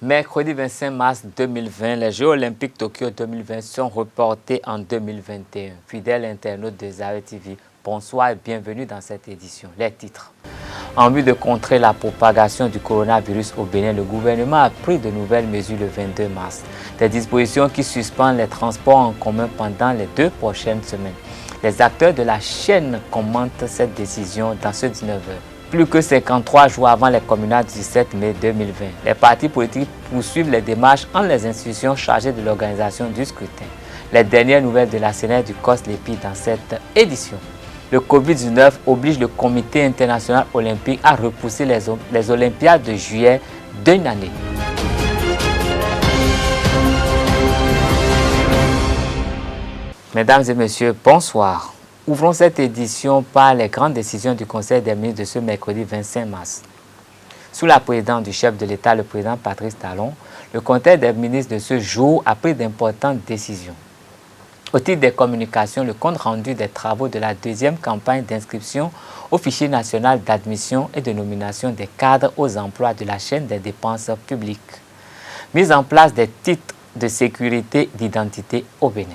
Mercredi 25 mars 2020, les Jeux olympiques Tokyo 2020 sont reportés en 2021. Fidèles internautes de Zawe TV, bonsoir et bienvenue dans cette édition. Les titres. En vue de contrer la propagation du coronavirus au Bénin, le gouvernement a pris de nouvelles mesures le 22 mars. Des dispositions qui suspendent les transports en commun pendant les 2 prochaines semaines. Les acteurs de la chaîne commentent cette décision dans ce 19h. Plus que 53 jours avant les communales du 17 mai 2020, les partis politiques poursuivent les démarches entre les institutions chargées de l'organisation du scrutin. Les dernières nouvelles de la scénaire du COS-LEPI dans cette édition. Le Covid-19 oblige le Comité international olympique à repousser les Olympiades de juillet d'une année. Mesdames et messieurs, bonsoir. Ouvrons cette édition par les grandes décisions du Conseil des ministres de ce mercredi 25 mars. Sous la présidence du chef de l'État, le président Patrice Talon, le Conseil des ministres de ce jour a pris d'importantes décisions. Au titre des communications, le compte rendu des travaux de la deuxième campagne d'inscription au fichier national d'admission et de nomination des cadres aux emplois de la chaîne des dépenses publiques. Mise en place des titres de sécurité d'identité au Bénin.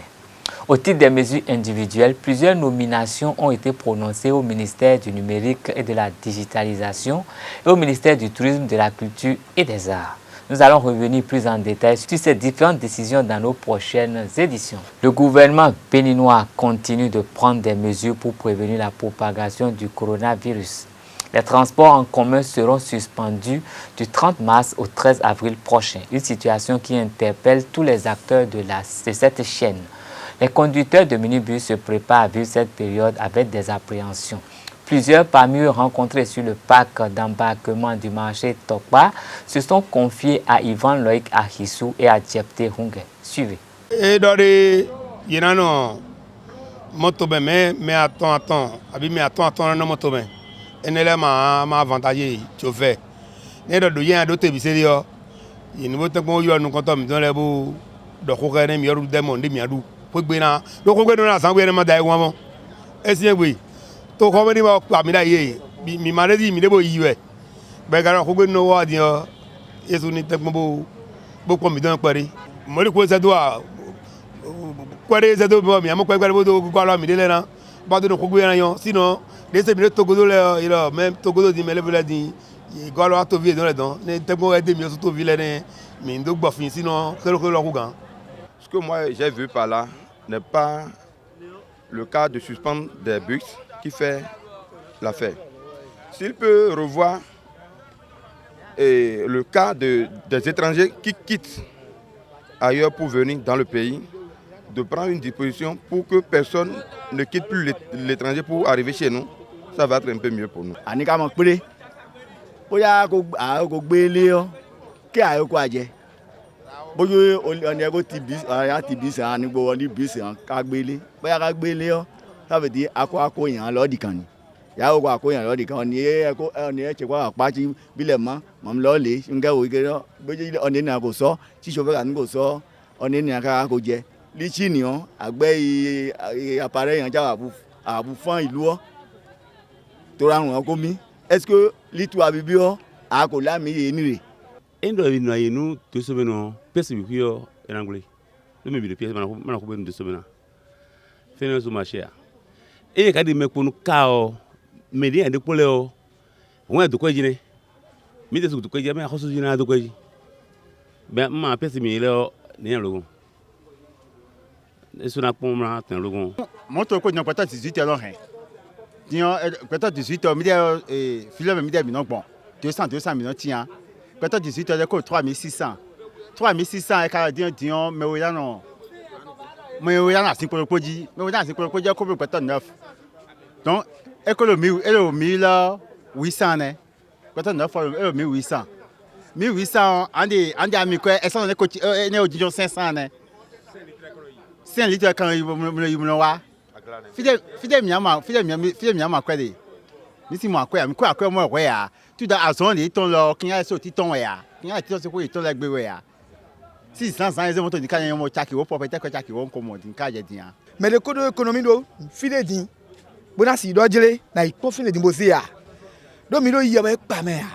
Au titre des mesures individuelles, plusieurs nominations ont été prononcées au ministère du numérique et de la digitalisation et au ministère du tourisme, de la culture et des arts. Nous allons revenir plus en détail sur ces différentes décisions dans nos prochaines éditions. Le gouvernement béninois continue de prendre des mesures pour prévenir la propagation du coronavirus. Les transports en commun seront suspendus du 30 mars au 13 avril prochain, une situation qui interpelle tous les acteurs de cette chaîne. Les conducteurs de minibus se préparent à vivre cette période avec des appréhensions. Plusieurs parmi eux rencontrés sur le parc d'embarquement du marché Tokpa se sont confiés à Ivan Loïc Ahissou et à Djepte Hungue. Suivez. Et dans les moto mais attends, non moto ben. Et ne les ma avantagé chauffeur. Ne do yen do te biserio. Il nous vote qu'on yo nous comptons dans les beaux de courir mi yoru demon de miadu. Pour bien do ko gbe na san gbe na dai won mo. E si egbe. To ko mi ba pa mi da ye. Mi ma de mi de bo yiwe. Be ga ko gbe no wa di o. Yesu ni te bo ko mi don pare. Mo ri ko se do a kware se do bo mi am ko kware bo do ko la mi de le na. Ba do ko gbe na yo. Sinon de se mi de togodo le ilo même togodo di me le vele di ko lo ato vie dans le don. Ne te ko e de mi so to ville ne mi ndo gbo fin sinon que lo ku gan. Ce que moi j'ai vu par là n'est pas le cas de suspendre des bus qui fait l'affaire. S'il peut revoir le cas des étrangers qui quittent ailleurs pour venir dans le pays, de prendre une disposition pour que personne ne quitte plus l'étranger pour arriver chez nous, ça va être un peu mieux pour nous. Boyo on est go tibis tibis ani go on bis an kagbele boya kagbele o ça veut dire ako yan lo dikan ni ya go ako yan lo dikan ni e che kwa pa ti bile mo lo le nge o ge boyo on ni ko so ti chauffeur kan ko so on ni ka ko je li chi ni o agbe appareil yan ja abu fan ìlú o to ra run ko mi est-ce que li tu abibi o a ko la mi ye ni re endo ino yenu to so beno pesi bi yo enangule le me bi de pièce mana ko benu de so bena fene so marché e ka di mekunu ka o me di ande pole o won do ko jine mi de so do ko je me khoso jina do ko ji be ma pesi mi le o ni logo e so na pon ma tan logo moto ko nyan pata 18 lo hen tian pata 18 mi de filme mi de bi no gbon 200 millions tian pata 18 de ko 3600 et ka dion me o ya na sin polopoji me o ya sin polopoji ko be pata 9 donc économie et 1800 ne pata 9 et 1800 andi ami ko e so ne ko ne o dijon 500 ne 5 litres kan mo wa fide mi ama kwa de ni si mo akwa mi kwa mo we ya tu da azon ni ton lo kin ya so ti ton we ya kin ya ti so ko ton la gbe we ya 600 eze moto di kan yan mo chaki wo property ko chaki wo ko mo di ka je din ya mais le code économie do fide din bona si do jele na ipo fide din bo se ya do mi do yi ba pa me ya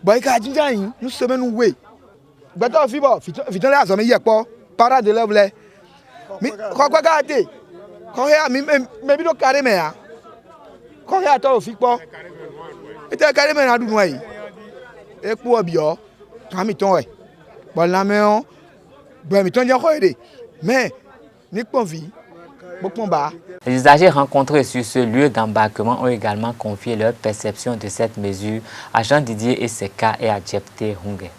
boy ka jinja yin nu se menu we Beto fibo, fiton la zomi yekpo, para de level. Mi kwa gade. Ko ya mi bi do kare me ya. Ko ya to fikpo. Ite kare me na du no yi. Epo obio, kan mi ton e. Bon la me on, ben mi ton je ko ede. Mais ni pon vie. Les usagers rencontrés sur ce lieu d'embarquement ont également confié leur perception de cette mesure à Jean Didier Eseka et à Djepté Hunge.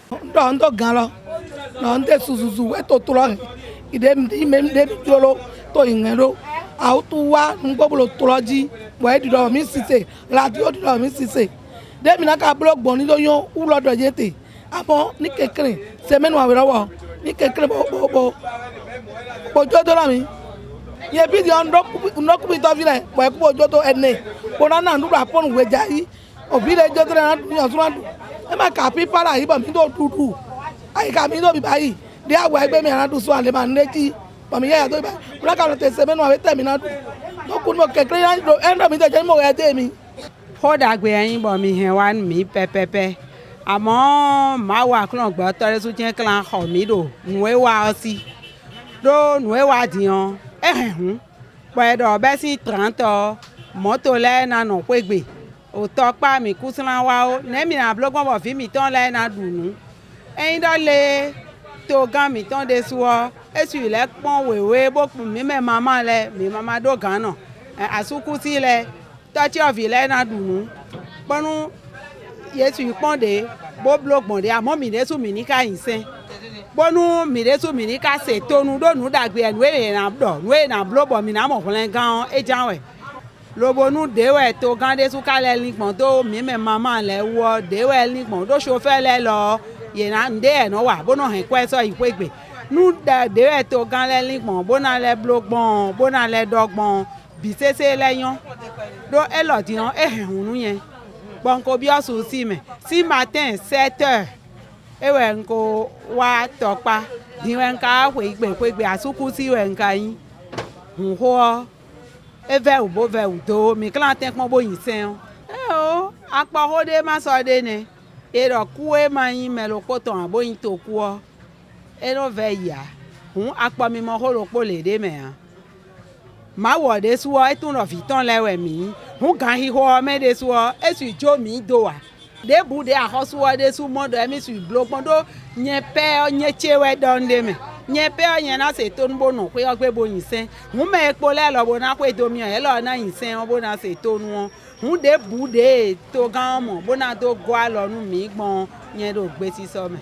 Ye bi on ndok bi to vile mo ku ojo to ene bona na ndu rapon we jai o bi le jodo na yan so ndu e ma ka pi para yi ba mi do dudu ai ka mi do bi bai de awa egbe mi na du so ale ma neji ba mi ya to ba mo ka no te se menu awe te mi na du no ku mo kekere ya do endo mi te je mo we te mi ho da gbe yin bo mi hen wa mi pepepe àmọ́ ma wa klon gbe tore su jen klan ho mi do nwe wa osi do nwe wa dian pẹ̀dọ̀ bẹ́ sí 30 mọ́tò lẹ́ẹ̀nà nà pẹ́gbẹ̀ òtọ́ pa mi kú sílá wa ó nẹ́mì nà blọ́gbọ́n bọ̀ fí mi tán lẹ́ẹ̀nà dùnú ẹ̀yin dọ́ lé tó gan mi tán de sùọ́ èsù ilẹ̀ pọ́n wèwé bó mi mẹ́ mama lẹ mi mama dó gan nà àsukú sí lẹ tọ́tí ọ̀fì lẹ́ẹ̀nà dùnú pọ́nú yéṣu ìpọ́n de bó blọ́gbọ̀n de àmọ́ mi dẹ́sù mi ní ká yìí sẹ́ bonu miresu minika se tonu do nu dagbe enwe na do nwe na blobo mi na mo fun gan e janwe lobonu dewe to gan de su kale ligbon to mi me mama le wo dewe ligbon do so fe le lo ye na nde e no wa bono hen kwe so ipegbe nu dewe to gan le ligbon bona le blogbon bona le dogbon bi sese le yan do e lo ti han e hun yen bonko bi osu si matin 7h ewe nko wa tokpa diwe nka we igbe asuku si we nka yin ho eve ubo ve udo mi klan ten pon bo yin sen o apa ho de ma so de ne e ro ku e ma yin me lo poton abo yin to ku o e ro ve ya apa mi mo ho lo po le de me a ma wo de su o e tun ro fi ton lewe mi gan hi ho me de su o e su jo mi do wa de bude a hosuwa de su modo emi su blogbon do nye pe nye chewe don de me nye pe nye na se to nbo no pe ogbe bo yin sen mu me epo le lo bo na pe do mi e lo na yin sen bo na se to nu hu de bude to gan mo bo na to gwa lo nu mi gbon nye do gbe si so me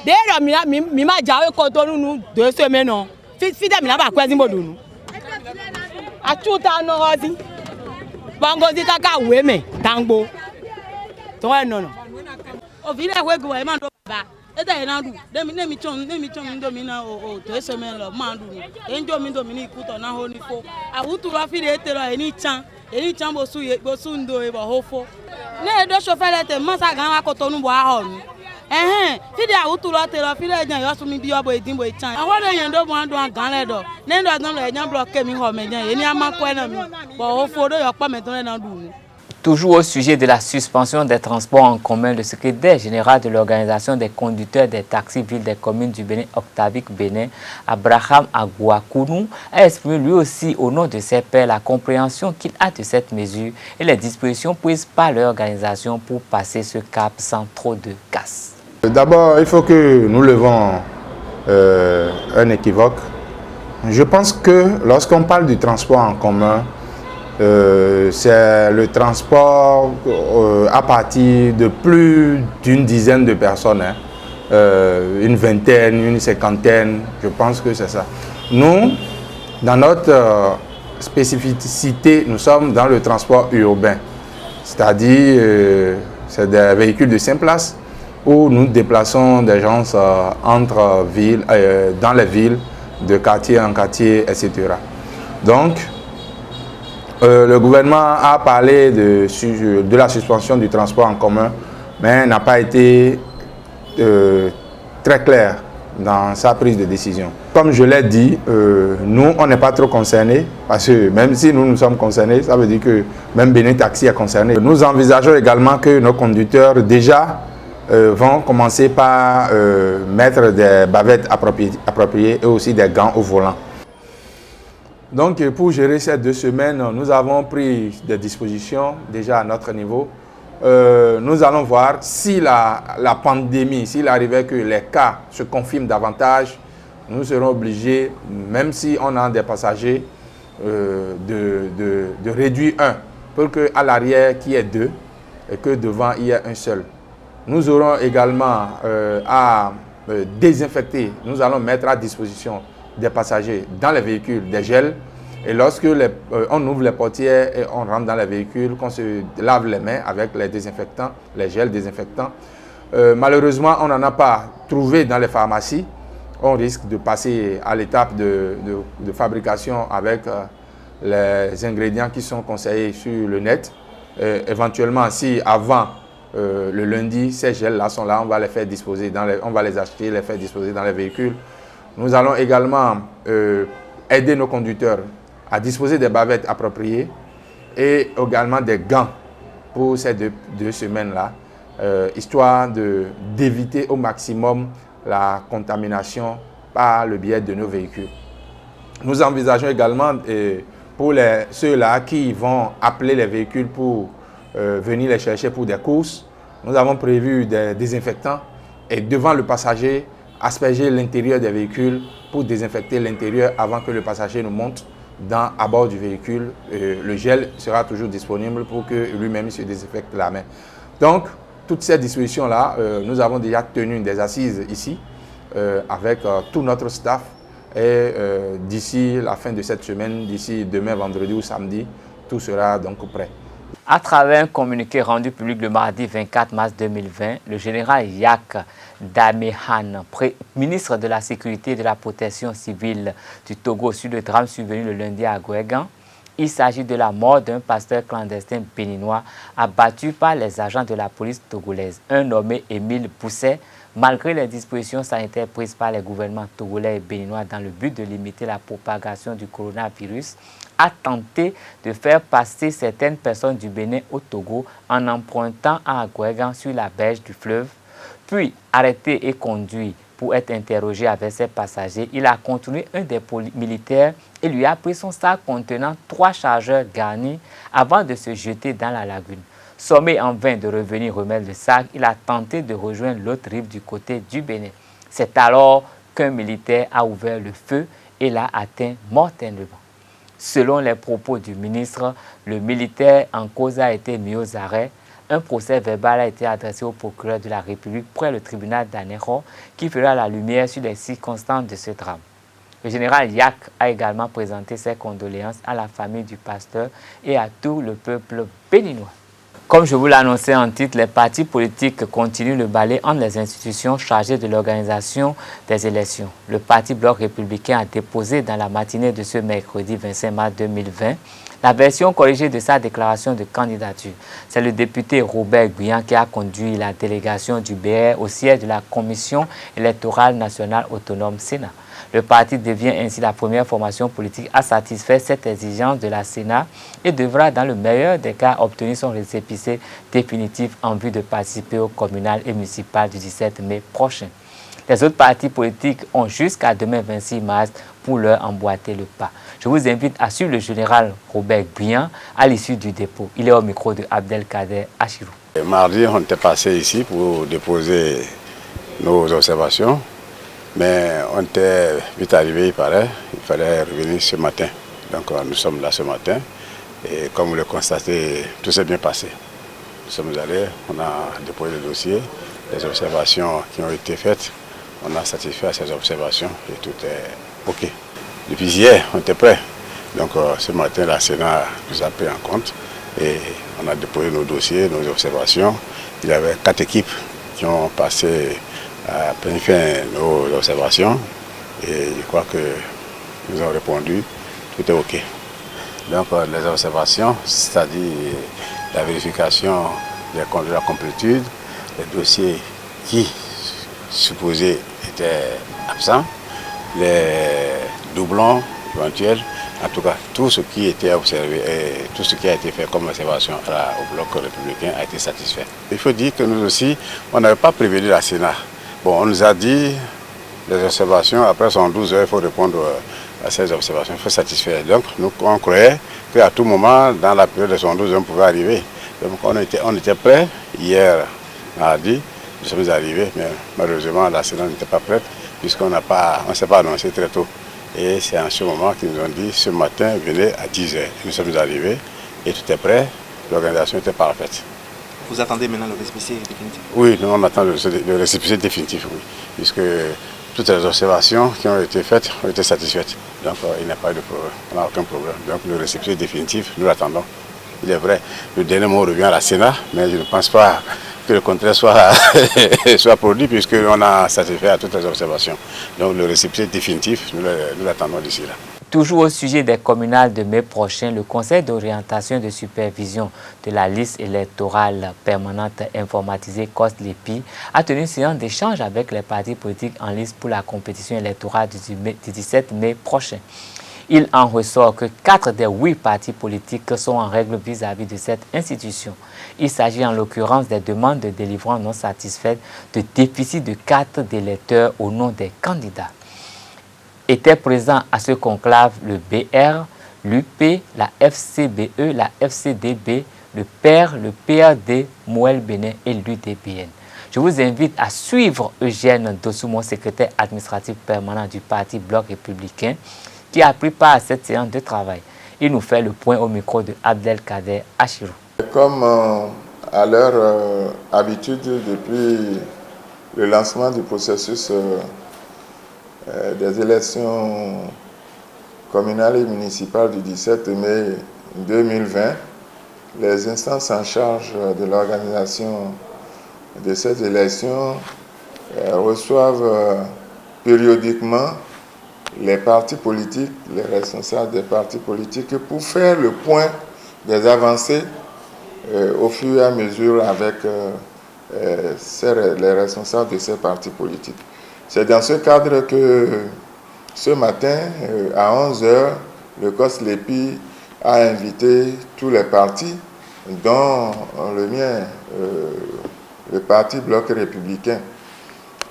de ro mi ma jawe ko to nu de se me no fi de mi na ba kwezi mo do nu atuta no hozi bango di kaka we me tangbo to wa no o vi le we go e ma do baba e da na du nemi chon ndo mi na o to so me lo ma du e njo mi ndo mi ni ku to na ho ni fo awutu ra fi de te lo eni chan bo su ndo e bo ho fo ne do so fele te mo sa gan wa ko to nu bo a ho nu fi de awutu lo te lo fi de jan yo su mi bi obo edin bo e chan awon de yen do bo an do gan le do ne ndo gan lo e jan block mi ho me jan eni ama ko na mi bo ho fo do yo pa me to na du nu. Toujours au sujet de la suspension des transports en commun, le secrétaire général de l'organisation des conducteurs des taxis villes des communes du Bénin, Octavic Bénin, Abraham Agouakounou, a exprimé lui aussi au nom de ses pairs la compréhension qu'il a de cette mesure et les dispositions prises par l'organisation pour passer ce cap sans trop de casse. D'abord, il faut que nous levons un équivoque. Je pense que lorsqu'on parle du transport en commun, c'est le transport à partir de plus d'une dizaine de personnes, une vingtaine, une cinquantaine, je pense que c'est ça. Nous, dans notre spécificité, nous sommes dans le transport urbain, c'est-à-dire c'est des véhicules de 5 places où nous déplaçons des gens entre villes, dans les villes, de quartier en quartier, etc. Donc, le gouvernement a parlé de la suspension du transport en commun, mais n'a pas été très clair dans sa prise de décision. Comme je l'ai dit, nous, on n'est pas trop concernés, parce que même si nous sommes concernés, ça veut dire que même Bénin Taxi est concerné. Nous envisageons également que nos conducteurs déjà vont commencer par mettre des bavettes appropriées et aussi des gants au volant. Donc pour gérer ces 2 semaines, nous avons pris des dispositions déjà à notre niveau. Nous allons voir si la pandémie, s'il arrivait que les cas se confirment davantage, nous serons obligés, même si on a des passagers, de réduire un, pour qu'à l'arrière qu'il y ait 2 et que devant il y ait un seul. Nous aurons également à désinfecter, nous allons mettre à disposition des passagers dans les véhicules des gels. Et lorsque on ouvre les portières et on rentre dans les véhicules, qu'on se lave les mains avec les désinfectants, les gels désinfectants. Malheureusement, on n'en a pas trouvé dans les pharmacies. On risque de passer à l'étape de fabrication avec les ingrédients qui sont conseillés sur le net. Éventuellement, si avant le lundi, ces gels-là sont là, on va les faire disposer, on va les acheter, les faire disposer dans les véhicules. Nous allons également aider nos conducteurs à disposer des bavettes appropriées et également des gants pour ces deux semaines-là, histoire d'éviter au maximum la contamination par le biais de nos véhicules. Nous envisageons également pour ceux-là qui vont appeler les véhicules pour venir les chercher pour des courses, nous avons prévu des désinfectants et devant le passager, asperger l'intérieur des véhicules pour désinfecter l'intérieur avant que le passager ne monte à bord du véhicule. Le gel sera toujours disponible pour que lui-même se désinfecte la main. Donc, toutes ces dispositions-là, nous avons déjà tenu des assises ici avec tout notre staff et d'ici la fin de cette semaine, d'ici demain, vendredi ou samedi, tout sera donc prêt. À travers un communiqué rendu public le mardi 24 mars 2020, le général Yak Damehan, ministre de la Sécurité et de la Protection civile du Togo, sur le drame survenu le lundi à Gouégan. Il s'agit de la mort d'un pasteur clandestin béninois abattu par les agents de la police togolaise, un nommé Émile Pousset, malgré les dispositions sanitaires prises par les gouvernements togolais et béninois dans le but de limiter la propagation du coronavirus, a tenté de faire passer certaines personnes du Bénin au Togo en empruntant à Gouégan sur la berge du fleuve. Puis, arrêté et conduit pour être interrogé avec ses passagers, il a contourné un des militaires et lui a pris son sac contenant 3 chargeurs garnis avant de se jeter dans la lagune. Sommé en vain de revenir remettre le sac, il a tenté de rejoindre l'autre rive du côté du Bénin. C'est alors qu'un militaire a ouvert le feu et l'a atteint mortellement. Selon les propos du ministre, le militaire en cause a été mis aux arrêts. Un procès verbal a été adressé au procureur de la République près le tribunal d'Anéro qui fera la lumière sur les circonstances de ce drame. Le général Yak a également présenté ses condoléances à la famille du pasteur et à tout le peuple béninois. Comme je vous l'annonçais en titre, les partis politiques continuent le balai entre les institutions chargées de l'organisation des élections. Le Parti Bloc républicain a déposé dans la matinée de ce mercredi 25 mars 2020 la version corrigée de sa déclaration de candidature. C'est le député Robert Guyan qui a conduit la délégation du BR au siège de la Commission électorale nationale autonome Sénat. Le parti devient ainsi la première formation politique à satisfaire cette exigence de la Sénat et devra, dans le meilleur des cas, obtenir son récépissé définitif en vue de participer au communal et municipal du 17 mai prochain. Les autres partis politiques ont jusqu'à demain 26 mars pour leur emboîter le pas. Je vous invite à suivre le général Robert Guyan à l'issue du dépôt. Il est au micro de Abdelkader Achirou. Mardi, on était passé ici pour déposer nos observations. Mais on était vite arrivé, il paraît. Il fallait revenir ce matin. Donc nous sommes là ce matin. Et comme vous le constatez, tout s'est bien passé. Nous sommes allés, on a déposé le dossier. Les observations qui ont été faites, on a satisfait à ces observations et tout est OK. Depuis hier, on était prêts. Donc ce matin, la Sénat nous a pris en compte et on a déposé nos dossiers, nos observations. Il y avait 4 équipes qui ont passé à planifier nos observations et je crois que nous avons répondu, tout est OK. Donc les observations, c'est-à-dire la vérification de la complétude, les dossiers qui supposés étaient absents, les doublons éventuels En tout cas, tout ce qui était observé et tout ce qui a été fait comme observation au bloc républicain a été satisfait. Il faut dire que nous aussi, on n'avait pas prévenu la Sénat. Bon, on nous a dit les observations, après 112 heures, il faut répondre à ces observations, il faut satisfaire. Donc, nous, on croyait qu'à tout moment, dans la période de 112 heures, on pouvait arriver. Donc, on était prêts. Hier, mardi, nous sommes arrivés, mais malheureusement, la Sénat n'était pas prête, puisqu'on ne s'est pas annoncé très tôt. Et c'est en ce moment qu'ils nous ont dit, ce matin, venez à 10 heures. Nous sommes arrivés et tout est prêt, l'organisation était parfaite. Vous attendez maintenant le récépissé définitif? Oui, nous on attend le récépissé définitif, oui, puisque toutes les observations qui ont été faites ont été satisfaites. Donc il n'y a pas de problème, on n'a aucun problème. Donc le récépissé définitif, nous l'attendons. Il est vrai, le dernier mot revient à la Sénat, mais je ne pense pas que le contraire soit produit, puisqu'on a satisfait à toutes les observations. Donc le récépissé définitif, nous l'attendons d'ici là. Toujours au sujet des communales de mai prochain, le Conseil d'orientation et de supervision de la liste électorale permanente informatisée COS-LEPI a tenu une séance d'échange avec les partis politiques en liste pour la compétition électorale du 17 mai prochain. Il en ressort que 4 des 8 partis politiques sont en règle vis-à-vis de cette institution. Il s'agit en l'occurrence des demandes de délivrance non satisfaites, de déficit de cartes d'électeurs au nom des candidats. Étaient présents à ce conclave le BR, l'UP, la FCBE, la FCDB, le PER, le PRD, Mouel Bénin et l'UDPN. Je vous invite à suivre Eugène Dossoumo, secrétaire administratif permanent du Parti Bloc républicain, qui a pris part à cette séance de travail. Il nous fait le point au micro de Abdelkader Achirou. Comme à leur habitude depuis le lancement du processus des élections communales et municipales du 17 mai 2020, les instances en charge de l'organisation de ces élections reçoivent périodiquement les partis politiques, les responsables des partis politiques, pour faire le point des avancées au fur et à mesure avec les responsables de ces partis politiques. C'est dans ce cadre que ce matin, à 11h, le COS-LEPI a invité tous les partis, dont le mien, le Parti Bloc républicain.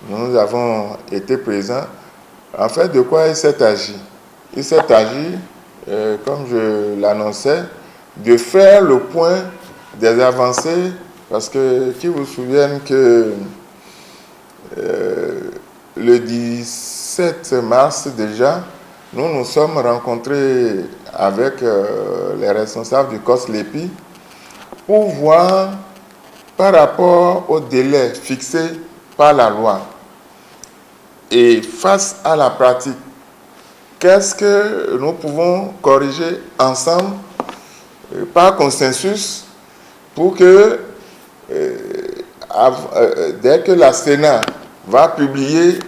Nous avons été présents. En fait, de quoi il s'est agi? Il s'est agi, comme je l'annonçais, de faire le point des avancées, parce que, qui vous souviennent que le 17 mars déjà, nous nous sommes rencontrés avec les responsables du COS-LEPI pour voir par rapport au délai fixé par la loi et face à la pratique, qu'est-ce que nous pouvons corriger ensemble par consensus pour que dès que la Sénat va publier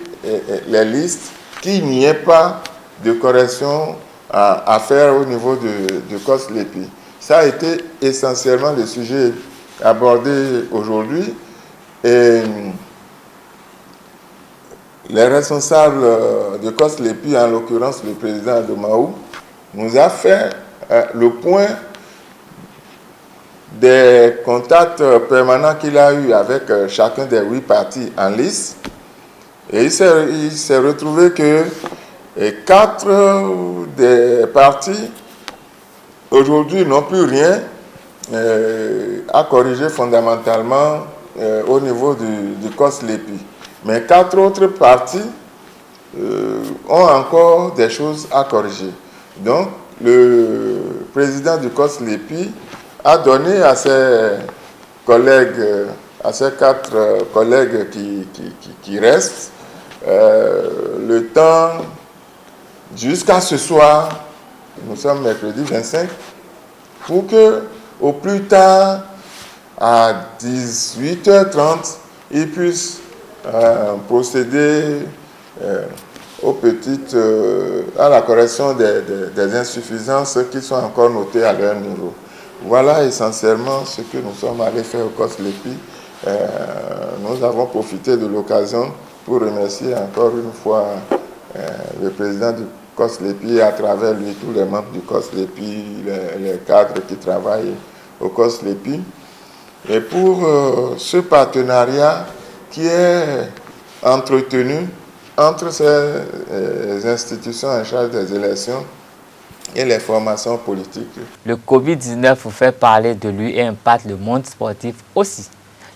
les listes, qu'il n'y ait pas de correction à faire au niveau du COS-LEPI. Ça a été essentiellement le sujet abordé aujourd'hui. Et les responsables de COS-LEPI, en l'occurrence le président de Mahou, nous a fait le point des contacts permanents qu'il a eu avec chacun des 8 partis en lice. Et il s'est retrouvé que 4 des partis aujourd'hui n'ont plus rien à corriger fondamentalement au niveau du COS-LEPI. Mais 4 autres partis ont encore des choses à corriger. Donc, le président du COS-LEPI a donné à ses collègues, à ces 4 collègues qui restent, le temps jusqu'à ce soir, nous sommes mercredi 25, pour que au plus tard, à 18h30, ils puissent procéder à la correction des insuffisances qui sont encore notées à leur niveau. Voilà essentiellement ce que nous sommes allés faire au COS-LEPI. Nous avons profité de l'occasion pour remercier encore une fois le président COSLEPI, à travers lui, tous les membres du COSLEPI, les cadres qui travaillent au COSLEPI. Et pour ce partenariat qui est entretenu entre ces institutions en charge des élections et les formations politiques. Le Covid-19 fait parler de lui et impacte le monde sportif aussi.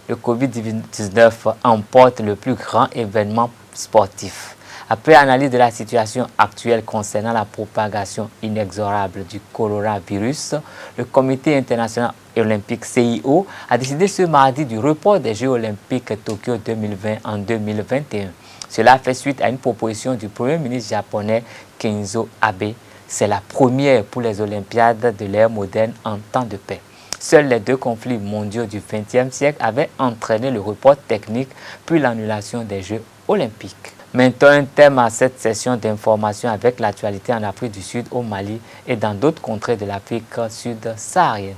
Le Covid-19 emporte le plus grand événement sportif. Après analyse de la situation actuelle concernant la propagation inexorable du coronavirus, le Comité international olympique CIO a décidé ce mardi du report des Jeux olympiques Tokyo 2020 en 2021. Cela fait suite à une proposition du Premier ministre japonais Shinzo Abe. C'est la première pour les Olympiades de l'ère moderne en temps de paix. Seuls les deux conflits mondiaux du XXe siècle avaient entraîné le report technique puis l'annulation des Jeux olympiques. Mettons un thème à cette session d'information avec l'actualité en Afrique du Sud, au Mali et dans d'autres contrées de l'Afrique sud-saharienne.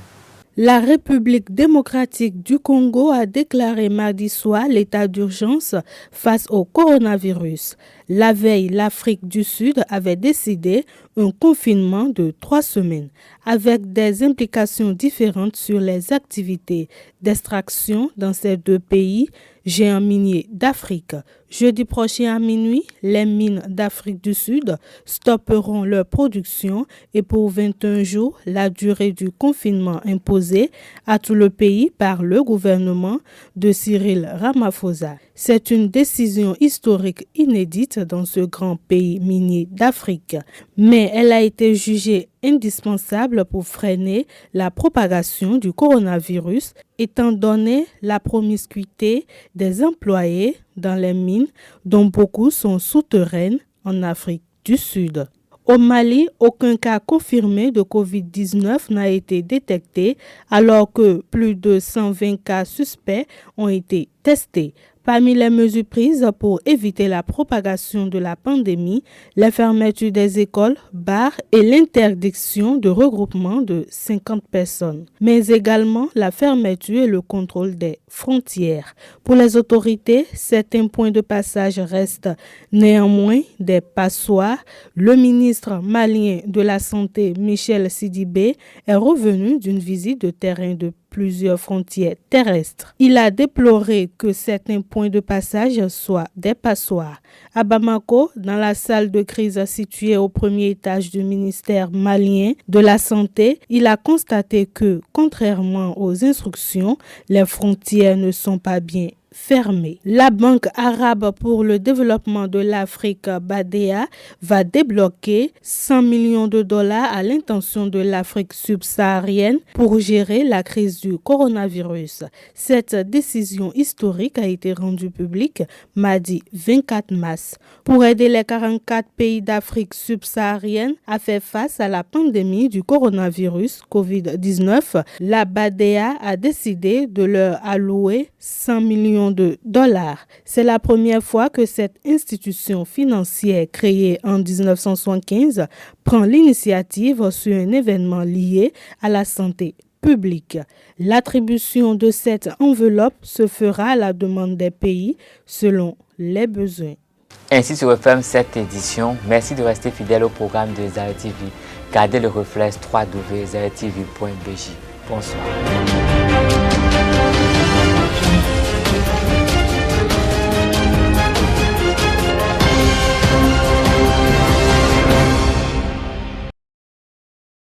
La République démocratique du Congo a déclaré mardi soir l'état d'urgence face au coronavirus. La veille, l'Afrique du Sud avait décidé un confinement de 3 semaines, avec des implications différentes sur les activités d'extraction dans ces deux pays, géants miniers d'Afrique. Jeudi prochain à minuit, les mines d'Afrique du Sud stopperont leur production et pour 21 jours, la durée du confinement imposée à tout le pays par le gouvernement de Cyril Ramaphosa. C'est une décision historique inédite dans ce grand pays minier d'Afrique, mais elle a été jugée indispensable pour freiner la propagation du coronavirus, étant donné la promiscuité des employés dans les mines, dont beaucoup sont souterraines en Afrique du Sud. Au Mali, aucun cas confirmé de Covid-19 n'a été détecté, alors que plus de 120 cas suspects ont été testés. Parmi les mesures prises pour éviter la propagation de la pandémie, la fermeture des écoles, bars et l'interdiction de regroupement de 50 personnes, mais également la fermeture et le contrôle des frontières. Pour les autorités, certains points de passage restent néanmoins des passoires. Le ministre malien de la Santé, Michel Sidibé, est revenu d'une visite de terrain de plusieurs frontières terrestres. Il a déploré que certains points de passage soient des passoires. À Bamako, dans la salle de crise située au premier étage du ministère malien de la Santé, il a constaté que, contrairement aux instructions, les frontières ne sont pas bien fermée. La Banque arabe pour le développement de l'Afrique, BADEA, va débloquer 100 millions de dollars à l'intention de l'Afrique subsaharienne pour gérer la crise du coronavirus. Cette décision historique a été rendue publique mardi 24 mars. Pour aider les 44 pays d'Afrique subsaharienne à faire face à la pandémie du coronavirus COVID-19, la BADEA a décidé de leur allouer 100 millions de dollars. C'est la première fois que cette institution financière créée en 1975 prend l'initiative sur un événement lié à la santé publique. L'attribution de cette enveloppe se fera à la demande des pays selon les besoins. Ainsi se referme cette édition. Merci de rester fidèle au programme de Zaire TV. Gardez le réflexe www.zaire-tv.bj. Bonsoir.